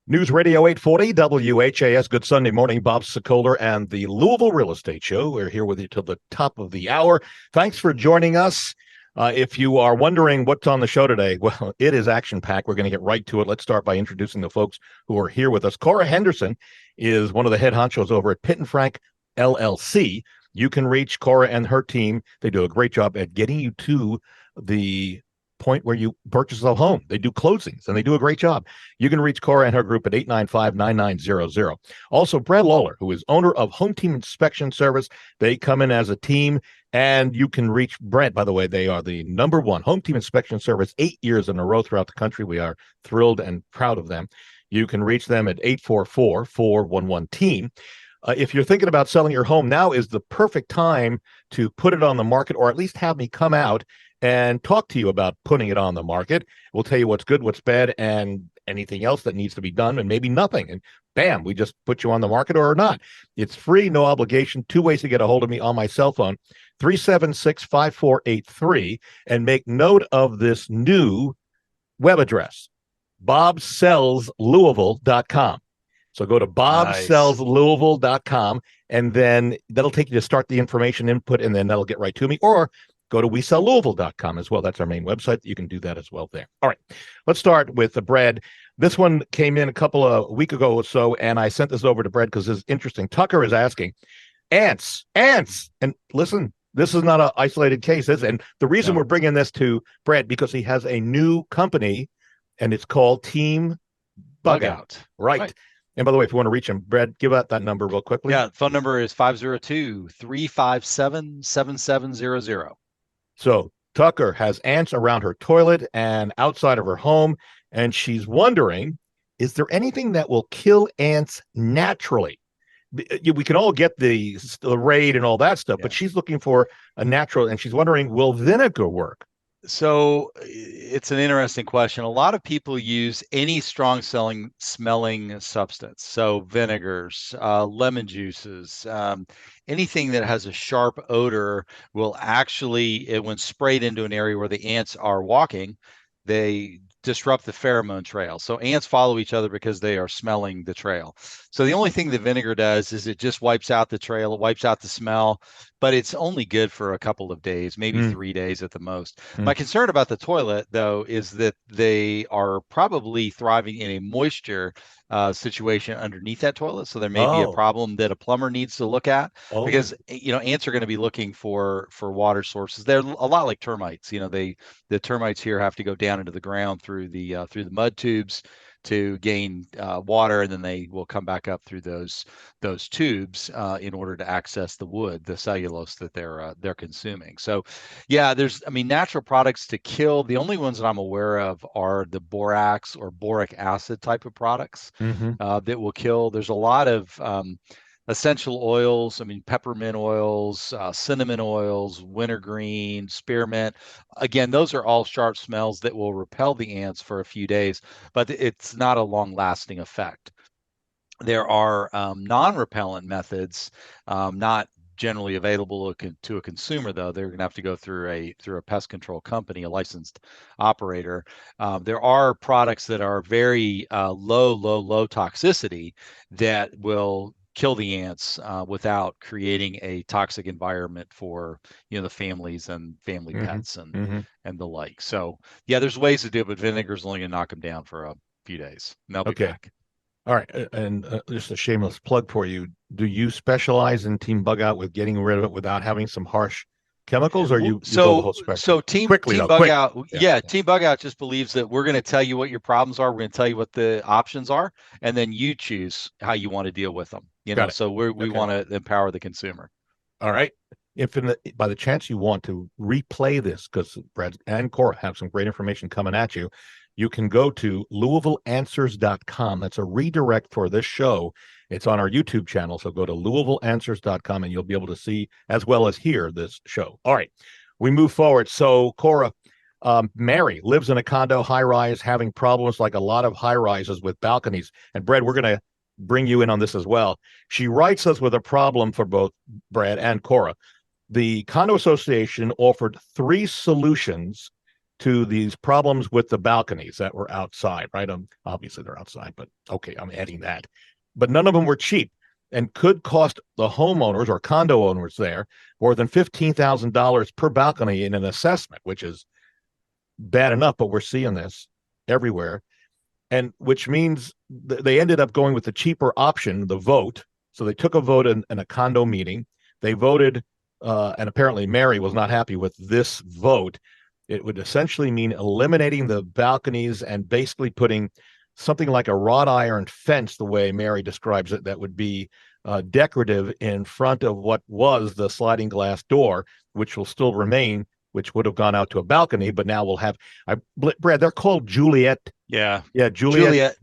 News Radio 840 WHAS. Good Sunday morning. Bob Sokoler and the Louisville Real Estate Show. We're here with you till the top of the hour. Thanks for joining us. If you are wondering what's on the show today, well, it is action-packed. We're going to get right to it. Let's start by introducing the folks who are here with us. Cora Henderson is one of the head honchos over at Pitt & Frank LLC. You can reach Cora and her team. They do a great job at getting you to the point where you purchase a home. They do closings, and they do a great job. You can reach Cora and her group at 895-9900. Also, Brad Lawler, who is owner of Home Team Inspection Service. They come in as a team, and you can reach Brad. By the way, they are the #1 Home Team Inspection Service 8 years in a row throughout the country. We are thrilled and proud of them. You can reach them at 844-411-TEAM. If you're thinking about selling your home, now is the perfect time to put it on the market, or at least have me come out and talk to you about putting it on the market. We'll tell you what's good, what's bad, and anything else that needs to be done, and maybe nothing. And bam, we just put you on the market or not. It's free, no obligation. 2 ways to get a hold of me on my cell phone, 376-5483, and make note of this new web address, bobsellslouisville.com. So go to bobsellslouisville.com, and then that'll take you to start the information input, and then that'll get right to me. Or go to WeSellLouisville.com as well. That's our main website. You can do that as well there. All right, let's start with the Brad. This one came in a week ago or so, and I sent this over to Brad because it's interesting. Tucker is asking, ants. And listen, this is not an isolated case, is it? And the reason we're bringing this to Brad, because he has a new company, and it's called Team Bug Out. Right. And by the way, if you want to reach him, Brad, give out that number real quickly. Yeah, phone number is 502-357-7700. So Tucker has ants around her toilet and outside of her home, and she's wondering, is there anything that will kill ants naturally? We can all get the Raid and all that stuff, but she's looking for a natural, and she's wondering, will vinegar work? So it's an interesting question. A lot of people use any strong smelling substance. So vinegars, lemon juices, anything that has a sharp odor will actually, when sprayed into an area where the ants are walking, they disrupt the pheromone trail. So ants follow each other because they are smelling the trail. So the only thing the vinegar does is it just wipes out the trail, it wipes out the smell, but it's only good for a couple of days, maybe 3 days at the most. My concern about the toilet, though, is that they are probably thriving in a moisture situation underneath that toilet. So there may be a problem that a plumber needs to look at, because ants are going to be looking for water sources. They're a lot like termites. The termites here have to go down into the ground through the mud tubes to gain water, and then they will come back up through those tubes in order to access the wood, the cellulose that they're consuming. So, yeah, there's natural products to kill. The only ones that I'm aware of are the borax or boric acid type of products that will kill. There's a lot of essential oils, peppermint oils, cinnamon oils, wintergreen, spearmint. Again, those are all sharp smells that will repel the ants for a few days, but it's not a long-lasting effect. There are non-repellent methods, not generally available to a consumer, though. They're going to have to go through a pest control company, a licensed operator. There are products that are very low toxicity that will kill the ants without creating a toxic environment for the families and family pets and the like. So yeah, there's ways to do it, but vinegar's only going to knock them down for a few days. And they'll be back. All right, and just a shameless plug for you. Do you specialize in Team Bug Out with getting rid of it without having some harsh chemicals, or you go the whole spectrum? So Team Bug Out, Team Bug Out just believes that we're going to tell you what your problems are. We're going to tell you what the options are, and then you choose how you want to deal with them. So we want to empower the consumer. All right. If by the chance you want to replay this, because Brad and Cora have some great information coming at you, you can go to LouisvilleAnswers.com. That's a redirect for this show. It's on our YouTube channel. So go to LouisvilleAnswers.com and you'll be able to see as well as hear this show. All right, we move forward. So Cora, Mary lives in a condo high-rise, having problems like a lot of high-rises with balconies. And Brad, we're going to bring you in on this as well. She writes us with a problem for both Brad and Cora. The condo association offered 3 solutions to these problems with the balconies that were outside, right? Obviously they're outside, but okay, I'm adding that. But none of them were cheap and could cost the homeowners or condo owners there more than $15,000 per balcony in an assessment, which is bad enough, but we're seeing this everywhere. And which means they ended up going with the cheaper option, the vote. So they took a vote in a condo meeting. They voted, and apparently Mary was not happy with this vote. It would essentially mean eliminating the balconies and basically putting something like a wrought iron fence, the way Mary describes it, that would be decorative in front of what was the sliding glass door, which will still remain, which would have gone out to a balcony, but now we'll have, Brad, they're called Juliet. Yeah. Juliet.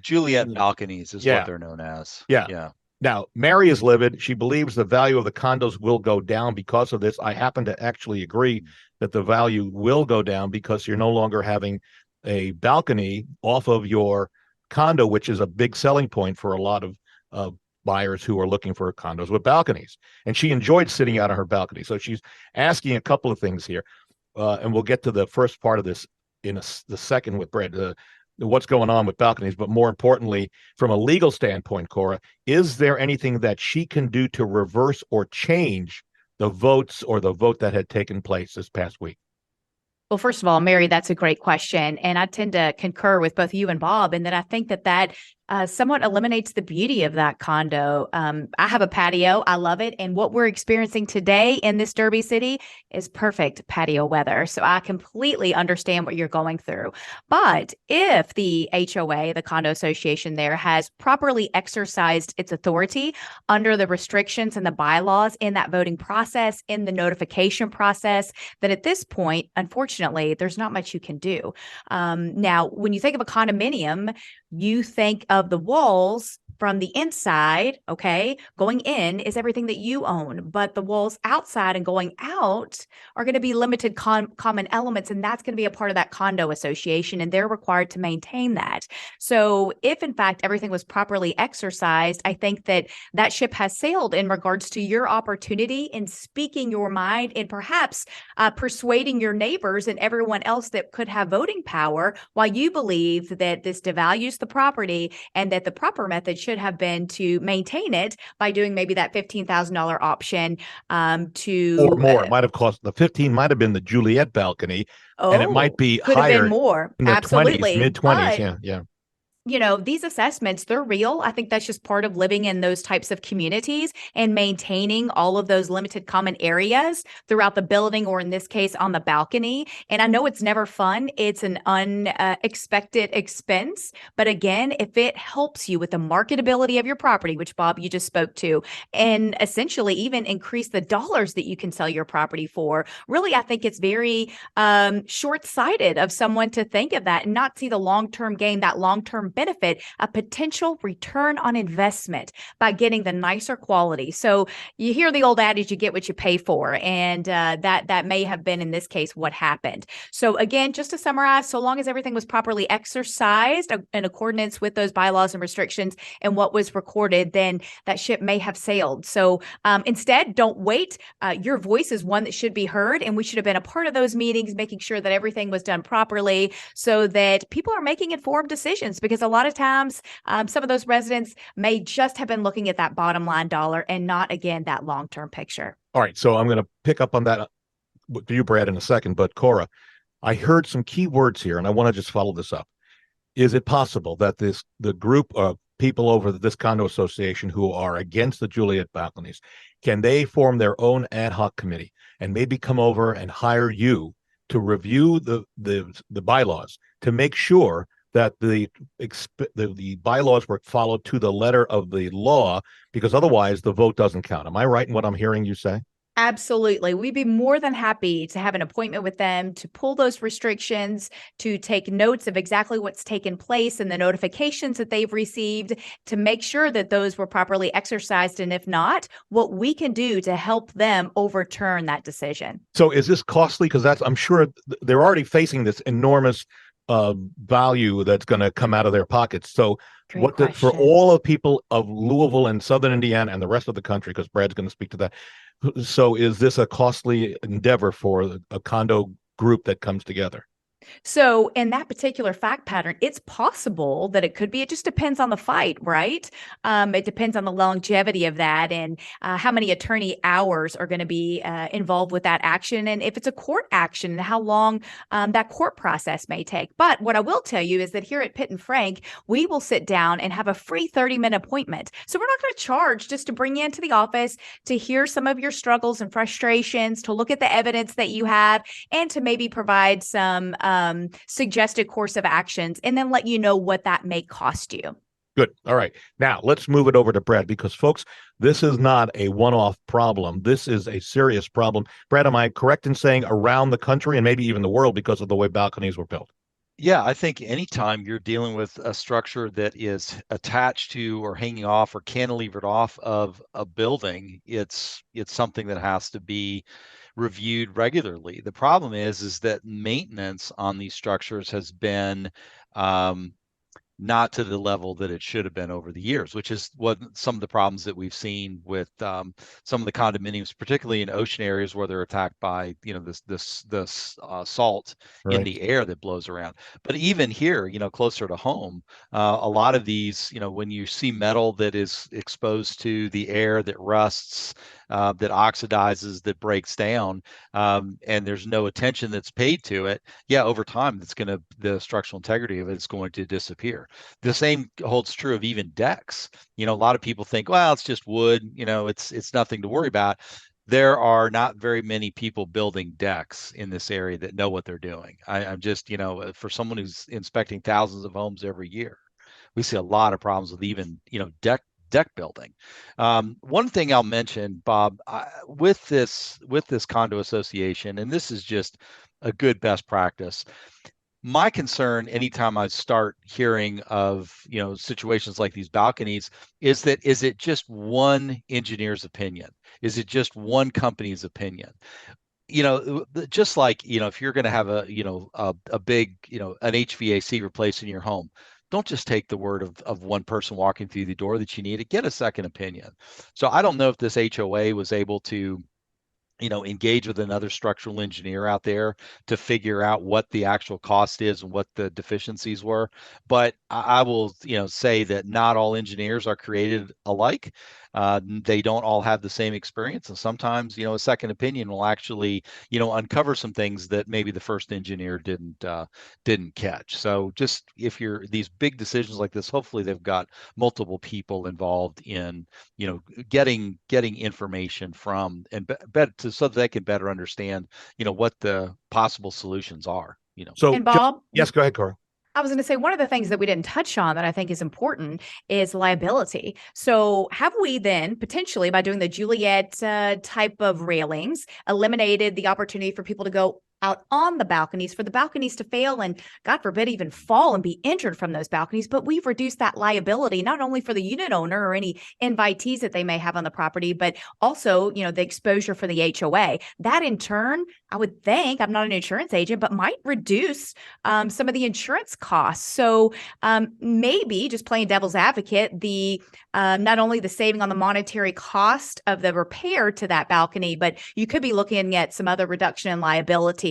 Juliet balconies is what they're known as. Yeah. Now, Mary is livid. She believes the value of the condos will go down because of this. I happen to actually agree that the value will go down because you're no longer having a balcony off of your condo, which is a big selling point for a lot of buyers who are looking for condos with balconies. And she enjoyed sitting out on her balcony. So she's asking a couple of things here. And we'll get to the first part of this in the second with Brad, what's going on with balconies. But more importantly, from a legal standpoint, Cora, is there anything that she can do to reverse or change the votes or the vote that had taken place this past week? Well, first of all, Mary, that's a great question. And I tend to concur with both you and Bob in that I think that somewhat eliminates the beauty of that condo. I have a patio. I love it. And what we're experiencing today in this Derby city is perfect patio weather. So I completely understand what you're going through. But if the HOA, the condo association there, has properly exercised its authority under the restrictions and the bylaws in that voting process, in the notification process, then at this point, unfortunately, there's not much you can do. Now, when you think of a condominium, you think of the walls from the inside, okay, going in is everything that you own, but the walls outside and going out are going to be limited common elements, and that's going to be a part of that condo association, and they're required to maintain that. So if, in fact, everything was properly exercised, I think that ship has sailed in regards to your opportunity in speaking your mind and perhaps persuading your neighbors and everyone else that could have voting power while you believe that this devalues the property and that the proper method should have been to maintain it by doing maybe that $15,000 option to or more. It might have cost the 15 might have been the Juliet balcony, and it might be could higher, have been more. in the Absolutely. 20s, mid-20s. Yeah. You know, these assessments, they're real. I think that's just part of living in those types of communities and maintaining all of those limited common areas throughout the building, or in this case, on the balcony. And I know it's never fun. It's an unexpected expense. But again, if it helps you with the marketability of your property, which Bob, you just spoke to, and essentially even increase the dollars that you can sell your property for, really, I think it's very short-sighted of someone to think of that and not see the long-term gain, that long-term benefit, a potential return on investment by getting the nicer quality. So you hear the old adage, you get what you pay for. And that may have been, in this case, what happened. So again, just to summarize, so long as everything was properly exercised in accordance with those bylaws and restrictions and what was recorded, then that ship may have sailed. So instead, don't wait. Your voice is one that should be heard, and we should have been a part of those meetings, making sure that everything was done properly so that people are making informed decisions, because a lot of times some of those residents may just have been looking at that bottom line dollar and not, again, that long-term picture. All right. So I'm going to pick up on that with you, Brad, in a second. But Cora, I heard some key words here, and I want to just follow this up. Is it possible that the group of people over this condo association who are against the Juliet balconies, can they form their own ad hoc committee and maybe come over and hire you to review the bylaws to make sure that the bylaws were followed to the letter of the law, because otherwise the vote doesn't count? Am I right in what I'm hearing you say? Absolutely. We'd be more than happy to have an appointment with them to pull those restrictions, to take notes of exactly what's taken place and the notifications that they've received, to make sure that those were properly exercised. And if not, what we can do to help them overturn that decision. So is this costly? Because I'm sure they're already facing this enormous value that's going to come out of their pockets. So for all of people of Louisville and Southern Indiana and the rest of the country, because Brad's going to speak to that. So is this a costly endeavor for a condo group that comes together? So in that particular fact pattern, it's possible that it could be, it just depends on the fight, right? It depends on the longevity of that and how many attorney hours are going to be involved with that action. And if it's a court action, and how long that court process may take. But what I will tell you is that here at Pitt and Frank, we will sit down and have a free 30-minute appointment. So we're not going to charge just to bring you into the office to hear some of your struggles and frustrations, to look at the evidence that you have, and to maybe provide some suggested course of actions, and then let you know what that may cost you. Good. All right. Now let's move it over to Brad, because folks, this is not a one-off problem. This is a serious problem. Brad, am I correct in saying around the country and maybe even the world because of the way balconies were built? Yeah, I think anytime you're dealing with a structure that is attached to or hanging off or cantilevered off of a building, it's something that has to be reviewed regularly. The problem is that maintenance on these structures has been not to the level that it should have been over the years, which is what some of the problems that we've seen with some of the condominiums, particularly in ocean areas where they're attacked by this salt in the air that blows around. But even here, closer to home, a lot of these, when you see metal that is exposed to the air that rusts, that oxidizes, that breaks down, and there's no attention that's paid to it, over time, the structural integrity of it is going to disappear. The same holds true of even decks. A lot of people think, well, it's just wood, it's nothing to worry about. There are not very many people building decks in this area that know what they're doing. I'm just, for someone who's inspecting thousands of homes every year, we see a lot of problems with even, deck building. One thing I'll mention, Bob, with this condo association, and this is just a good best practice. My concern anytime I start hearing of, situations like these balconies is it just one engineer's opinion? Is it just one company's opinion? Just like, if you're going to have a big, an HVAC replaced in your home, don't just take the word of one person walking through the door that you need to get a second opinion. So I don't know if this HOA was able to engage with another structural engineer out there to figure out what the actual cost is and what the deficiencies were. But I will, say that not all engineers are created alike. They don't all have the same experience. And sometimes, a second opinion will actually, uncover some things that maybe the first engineer didn't catch. So just if you're these big decisions like this, hopefully they've got multiple people involved in, getting information from and so that they can better understand, what the possible solutions are. So, and Bob, yes, go ahead, Cora. I was going to say, one of the things that we didn't touch on that I think is important is liability. So have we then potentially, by doing the Juliet type of railings, eliminated the opportunity for people to go out on the balconies, for the balconies to fail and, God forbid, even fall and be injured from those balconies? But we've reduced that liability, not only for the unit owner or any invitees that they may have on the property, but also, the exposure for the HOA. That in turn, I would think, I'm not an insurance agent, but might reduce some of the insurance costs. So maybe, just playing devil's advocate, the not only the saving on the monetary cost of the repair to that balcony, but you could be looking at some other reduction in liability,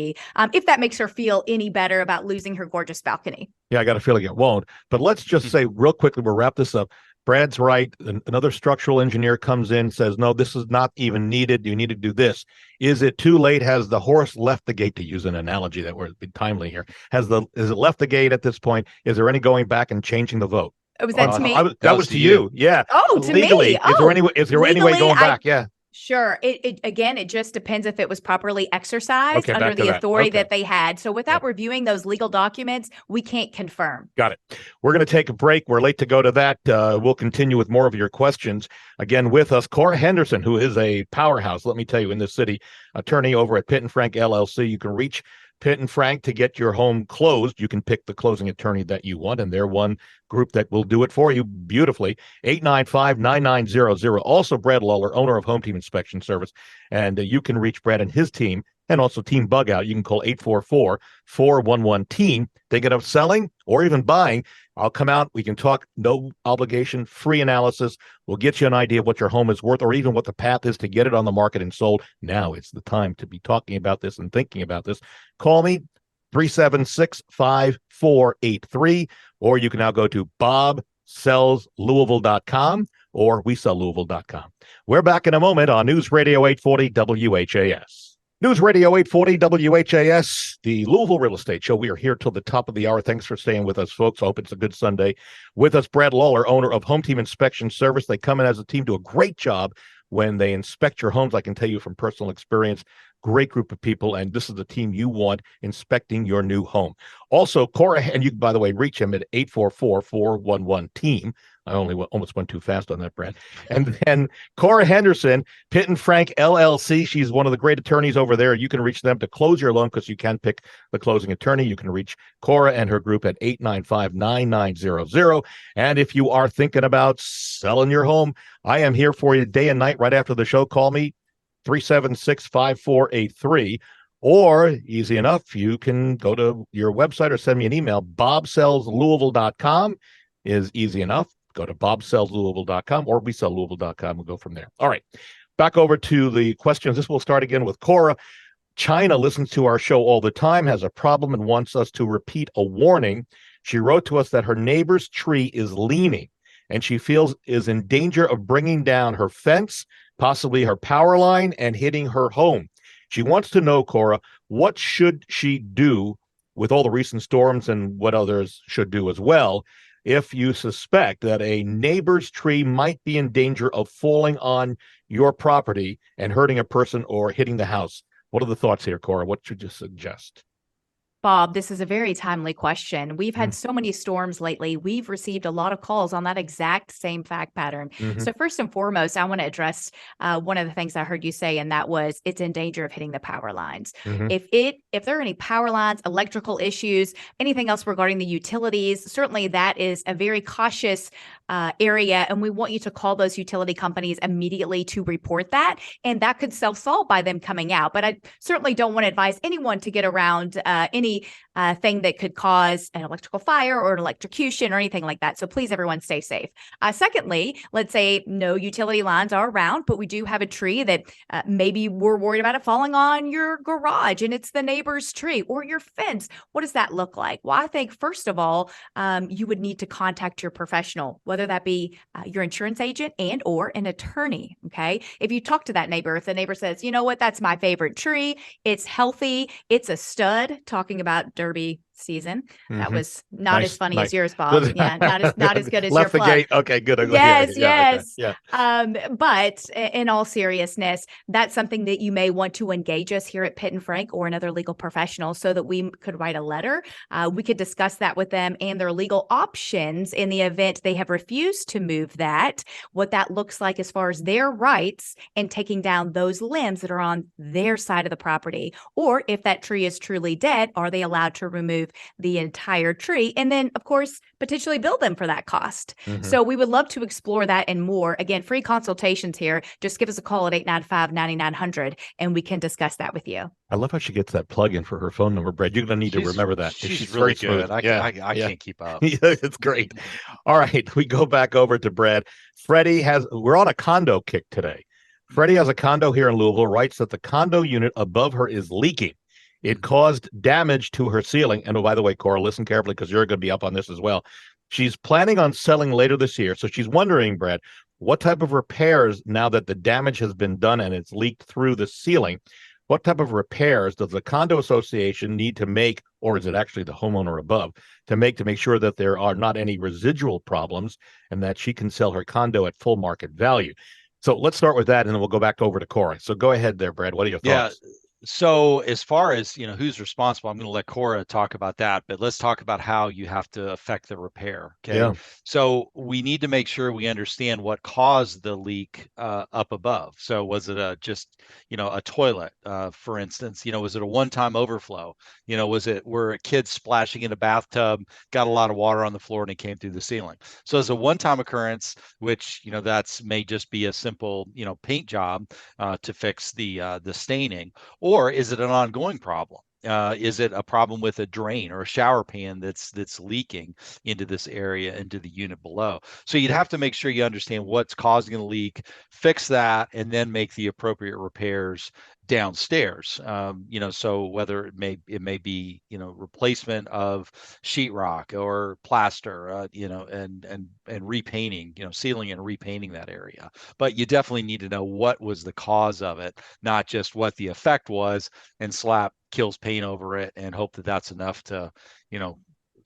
if that makes her feel any better about losing her gorgeous balcony. Yeah, I got a feeling it won't. But let's just say real quickly, we'll wrap this up. Brad's right. Another structural engineer comes in, says, no, this is not even needed. You need to do this. Is it too late? Has the horse left the gate, to use an analogy that would be timely here? Is it left the gate at this point? Is there any going back and changing the vote? Was that to me? That was to you. Yeah. Oh, to legally, me. Oh, is there any way going back? Yeah. Sure. It just depends if it was properly exercised under the authority that they had. So without reviewing those legal documents, we can't confirm. Got it. We're going to take a break. We're late to go to that. We'll continue with more of your questions. Again, with us, Cora Henderson, who is a powerhouse, let me tell you, in this city, attorney over at Pitt and Frank LLC. You can reach Pitt and Frank to get your home closed. You can pick the closing attorney that you want, and they're one group that will do it for you beautifully. 895-9900. Also, Brad Lawler, owner of Home Team Inspection Service. And you can reach Brad and his team, and also Team Bug Out. You can call 844-411-TEAM. Thinking of selling or even buying, I'll come out. We can talk, no obligation, free analysis. We'll get you an idea of what your home is worth or even what the path is to get it on the market and sold. Now it's the time to be talking about this and thinking about this. Call me, 376-5483, or you can now go to bobsellslouisville.com or WeSellLouisville.com. We're back in a moment on News Radio 840 WHAS. News Radio 840 WHAS, the Louisville Real Estate Show. We are here till the top of the hour. Thanks for staying with us, folks. I hope it's a good Sunday. With us, Brad Lawler, owner of Home Team Inspection Service. They come in as a team, do a great job when they inspect your homes. I can tell you from personal experience, great group of people, and this is the team you want inspecting your new home. Also, Cora, and you can, by the way, reach him at 844-411-TEAM. I almost went too fast on that, Brad. And then Cora Henderson, Pitt and Frank LLC. She's one of the great attorneys over there. You can reach them to close your loan because you can pick the closing attorney. You can reach Cora and her group at 895-9900. And if you are thinking about selling your home, I am here for you day and night right after the show. Call me 376-5483. Or, easy enough, you can go to your website or send me an email. bobsellslouisville.com is easy enough. Go to bobsellslouisville.com or WeSellLouisville.com. We'll go from there. All right, back over to the questions. This will start again with Cora. China listens to our show all the time, has a problem, and wants us to repeat a warning. She wrote to us that her neighbor's tree is leaning, and she feels is in danger of bringing down her fence, possibly her power line, and hitting her home. She wants to know, Cora, what should she do with all the recent storms and what others should do as well if you suspect that a neighbor's tree might be in danger of falling on your property and hurting a person or hitting the house. What are the thoughts here, Cora? What should you suggest? Bob, this is a very timely question. We've had so many storms lately. We've received a lot of calls on that exact same fact pattern. So first and foremost, I want to address one of the things I heard you say, and that was it's in danger of hitting the power lines. If there are any power lines, electrical issues, anything else regarding the utilities, certainly that is a very cautious area, and we want you to call those utility companies immediately to report that, and that could self-solve by them coming out. But I certainly don't want to advise anyone to get around any thing that could cause an electrical fire or an electrocution or anything like that. So please, everyone, stay safe. Secondly, let's say no utility lines are around, but we do have a tree that maybe we're worried about it falling on your garage and it's the neighbor's tree or your fence. What does that look like? Well, I think, first of all, you would need to contact your professional, whether that be your insurance agent and or an attorney, okay? If you talk to that neighbor, if the neighbor says, you know what, that's my favorite tree, it's healthy, it's a stud, talking about Derby season. That was not as funny as yours, Bob. Yeah, not as good as Left your the plug. gate. Okay, good. Yes. Okay. But in all seriousness, that's something that you may want to engage us here at Pitt and Frank or another legal professional so that we could write a letter. We could discuss that with them and their legal options in the event they have refused to move that, what that looks like as far as their rights and taking down those limbs that are on their side of the property. Or if that tree is truly dead, are they allowed to remove the entire tree and then, of course, potentially bill them for that cost? So we would love to explore that and more. Again, free consultations here. Just give us a call at 895-9900 and we can discuss that with you. I love how she gets that plug in for her phone number, Brad. You're going to need to remember that. She's really good. I can't keep up. Yeah, it's great. All right, we go back over to Brad. We're on a condo kick today. Freddie has a condo here in Louisville, writes that the condo unit above her is leaking. It caused damage to her ceiling. And oh, by the way, Cora, listen carefully because you're going to be up on this as well. She's planning on selling later this year. So she's wondering, Brad, what type of repairs, now that the damage has been done and it's leaked through the ceiling, what type of repairs does the condo association need to make, or is it actually the homeowner above, to make sure that there are not any residual problems and that she can sell her condo at full market value? So let's start with that, and then we'll go back over to Cora. So go ahead there, Brad. What are your thoughts? Yeah. So as far as, who's responsible, I'm going to let Cora talk about that, but let's talk about how you have to affect the repair. Okay. Yeah. So we need to make sure we understand what caused the leak up above. So was it a toilet, for instance? Was it a one-time overflow? Were kids splashing in a bathtub, got a lot of water on the floor and it came through the ceiling? So it's a one-time occurrence, which, that's may just be a simple, paint job to fix the staining. Or is it an ongoing problem? Is it a problem with a drain or a shower pan that's leaking into this area, into the unit below? So you'd have to make sure you understand what's causing the leak, fix that, and then make the appropriate repairs downstairs. So whether it may be, replacement of sheetrock or plaster, and repainting, sealing and repainting that area. But you definitely need to know what was the cause of it, not just what the effect was, and slap kills paint over it and hope that that's enough to,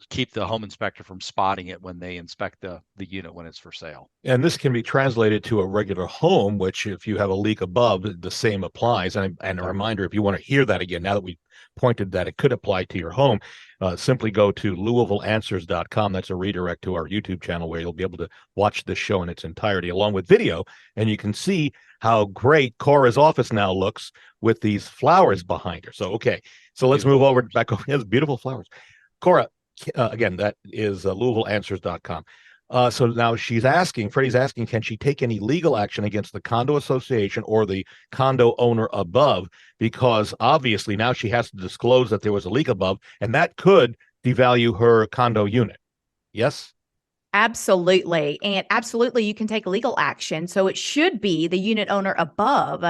keep the home inspector from spotting it when they inspect the unit when it's for sale. And this can be translated to a regular home, which if you have a leak above, the same applies. And a reminder, if you want to hear that again, now that we pointed that it could apply to your home, simply go to LouisvilleAnswers.com. That's a redirect to our YouTube channel where you'll be able to watch this show in its entirety along with video. And you can see how great Cora's office now looks with these flowers behind her. So, okay. So let's move over back over. Yes, beautiful flowers. Cora, again, that is LouisvilleAnswers.com. So now Freddie's asking, can she take any legal action against the condo association or the condo owner above? Because obviously now she has to disclose that there was a leak above, and that could devalue her condo unit. Yes? Absolutely. And absolutely, you can take legal action. So it should be the unit owner above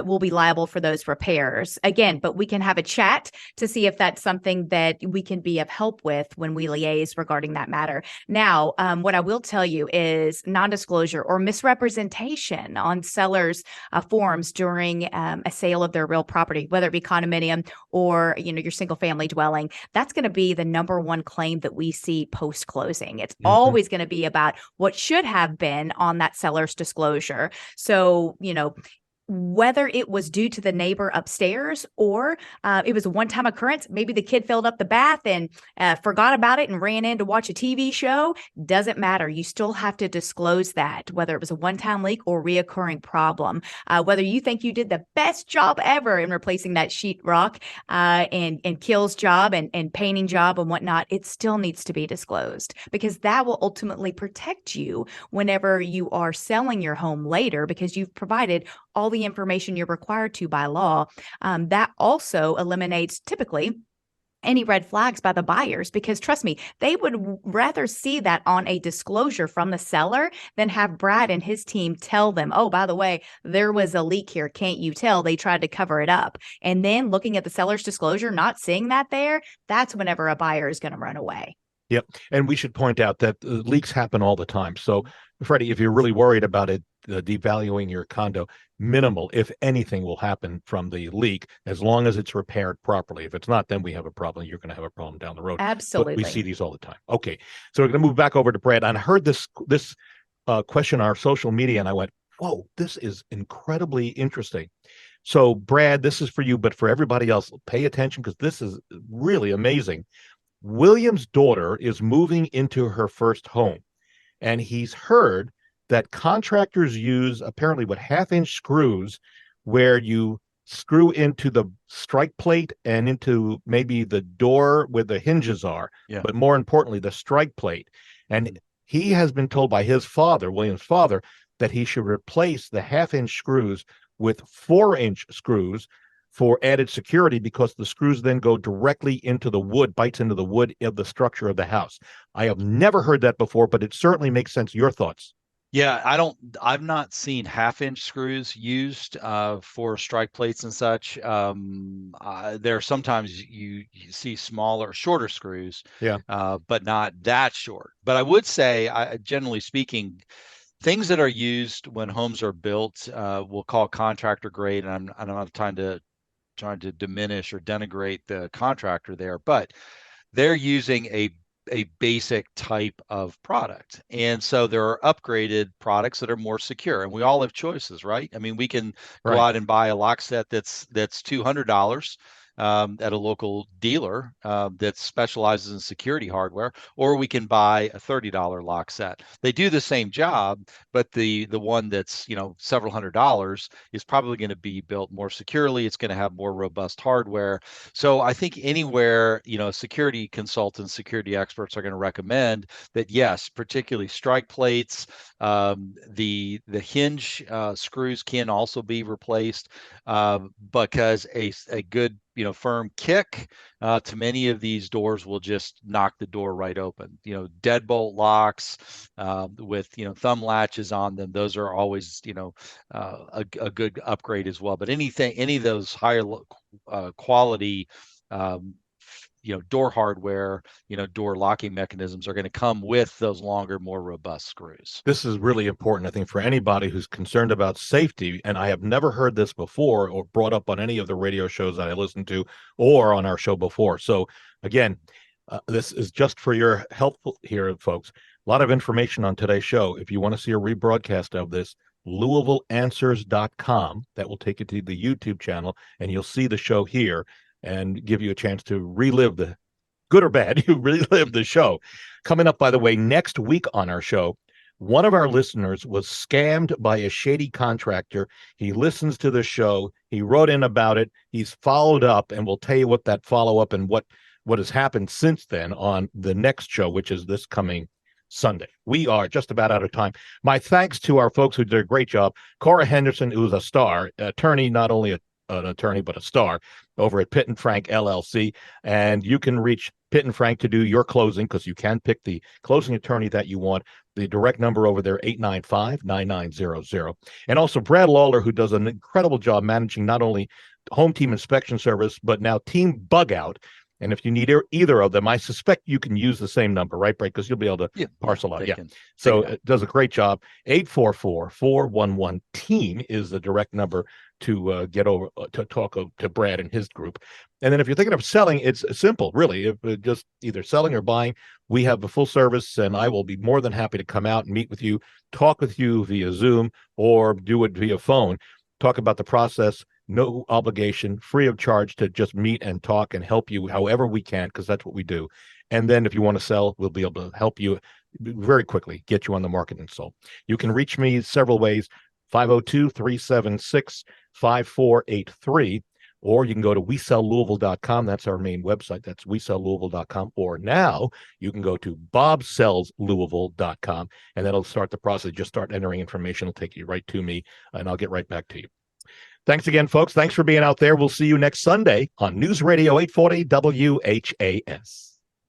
will be liable for those repairs. Again, but we can have a chat to see if that's something that we can be of help with when we liaise regarding that matter. Now, what I will tell you is non-disclosure or misrepresentation on sellers' forms during a sale of their real property, whether it be condominium or your single family dwelling. That's going to be the number one claim that we see post-closing. It's always going to be about what should have been on that seller's disclosure. So, whether it was due to the neighbor upstairs or it was a one-time occurrence, maybe the kid filled up the bath and forgot about it and ran in to watch a TV show, doesn't matter. You still have to disclose that, whether it was a one-time leak or reoccurring problem. Whether you think you did the best job ever in replacing that sheetrock and Kill's job and painting job and whatnot, it still needs to be disclosed because that will ultimately protect you whenever you are selling your home later because you've provided all the information you're required to by law. That also eliminates typically any red flags by the buyers because trust me, they would rather see that on a disclosure from the seller than have Brad and his team tell them, oh, by the way, there was a leak here. Can't you tell? They tried to cover it up. And then looking at the seller's disclosure, not seeing that there, that's whenever a buyer is going to run away. Yep. And we should point out that leaks happen all the time. So, Freddie, if you're really worried about it devaluing your condo, minimal, if anything, will happen from the leak as long as it's repaired properly. If it's not, then we have a problem. You're going to have a problem down the road. Absolutely. But we see these all the time. Okay. So we're going to move back over to Brad. And I heard this question on our social media, and I went, whoa, this is incredibly interesting. So, Brad, this is for you, but for everybody else, pay attention because this is really amazing. William's daughter is moving into her first home, and he's heard that contractors use apparently what half-inch screws where you screw into the strike plate and into maybe the door where the hinges are, but more importantly, the strike plate. And he has been told by his father, William's father, that he should replace the half-inch screws with 4-inch screws for added security because the screws then go directly into the wood, bites into the wood of the structure of the house. I have never heard that before, but it certainly makes sense. Your thoughts? Yeah, I've not seen half-inch screws used for strike plates and such. There are sometimes you see smaller, shorter screws, but not that short. But I would say, generally speaking, things that are used when homes are built, we'll call contractor grade, and I'm not trying to diminish or denigrate the contractor there, but they're using a basic type of product. And so there are upgraded products that are more secure, and we all have choices, right? I mean, we can go out and buy a lock set that's $200 at a local dealer that specializes in security hardware, or we can buy a $30 lock set. They do the same job, but the one that's several $100s is probably going to be built more securely. It's going to have more robust hardware. So I think anywhere security consultants, security experts are going to recommend that, yes, particularly strike plates, the hinge screws can also be replaced because a good firm kick to many of these doors will just knock the door right open. Deadbolt locks with thumb latches on them, those are always a good upgrade as well. But any of those higher quality door hardware, door locking mechanisms are going to come with those longer, more robust screws. This is really important, I think, for anybody who's concerned about safety. And I have never heard this before or brought up on any of the radio shows that I listened to or on our show before. So again, this is just for your help here, folks. A lot of information on today's show. If you want to see a rebroadcast of this, LouisvilleAnswers.com. That will take you to the YouTube channel, and you'll see the show here and give you a chance to relive the good or bad, you relive the show. Coming up, by the way, next week on our show, one of our listeners was scammed by a shady contractor. He listens to the show. He wrote in about it. He's followed up, and we'll tell you what that follow-up and what has happened since then on the next show, which is this coming Sunday. We are just about out of time. My thanks to our folks who did a great job. Cora Henderson, who's a star, attorney, not only an attorney, but a star over at Pitt & Frank LLC. And you can reach Pitt & Frank to do your closing, because you can pick the closing attorney that you want. The direct number over there, 895-9900. And also Brad Lawler, who does an incredible job managing not only home team inspection service, but now team bug out. And if you need either of them, I suspect you can use the same number, right, Brad? Because you'll be able to parcel out. Yeah. So it does a great job. 844-411-TEAM is the direct number to get over to talk to Brad and his group. And then if you're thinking of selling, it's simple, really. If just either selling or buying, we have a full service, and I will be more than happy to come out and meet with you, talk with you via Zoom or do it via phone, talk about the process. No obligation, free of charge, to just meet and talk and help you however we can, because that's what we do. And then if you want to sell, we'll be able to help you very quickly, get you on the market and sold. You can reach me several ways, 502-376-5483, or you can go to WeSellLouisville.com. That's our main website. That's WeSellLouisville.com. Or now you can go to BobSellsLouisville.com, and that'll start the process. Just start entering information. It'll take you right to me, and I'll get right back to you. Thanks again, folks. Thanks for being out there. We'll see you next Sunday on News Radio 840 WHAS.